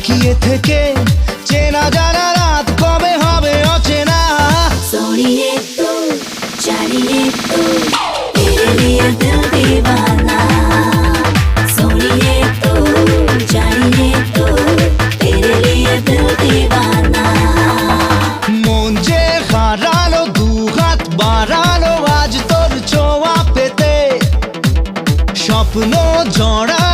তাকিয়ে থেকে চেনা জানা রাত কবে হবে অচেনা। सोनिए तू जानिए तू तेरे लिए दिल दीवाना। सोनिए तू जानिए तू तेरे लिए दिल दीवाना। মন যে হারালো দু হাত বাড়ালো আজ তোর ছোঁয়া পেতে, স্বপ্ন জড়া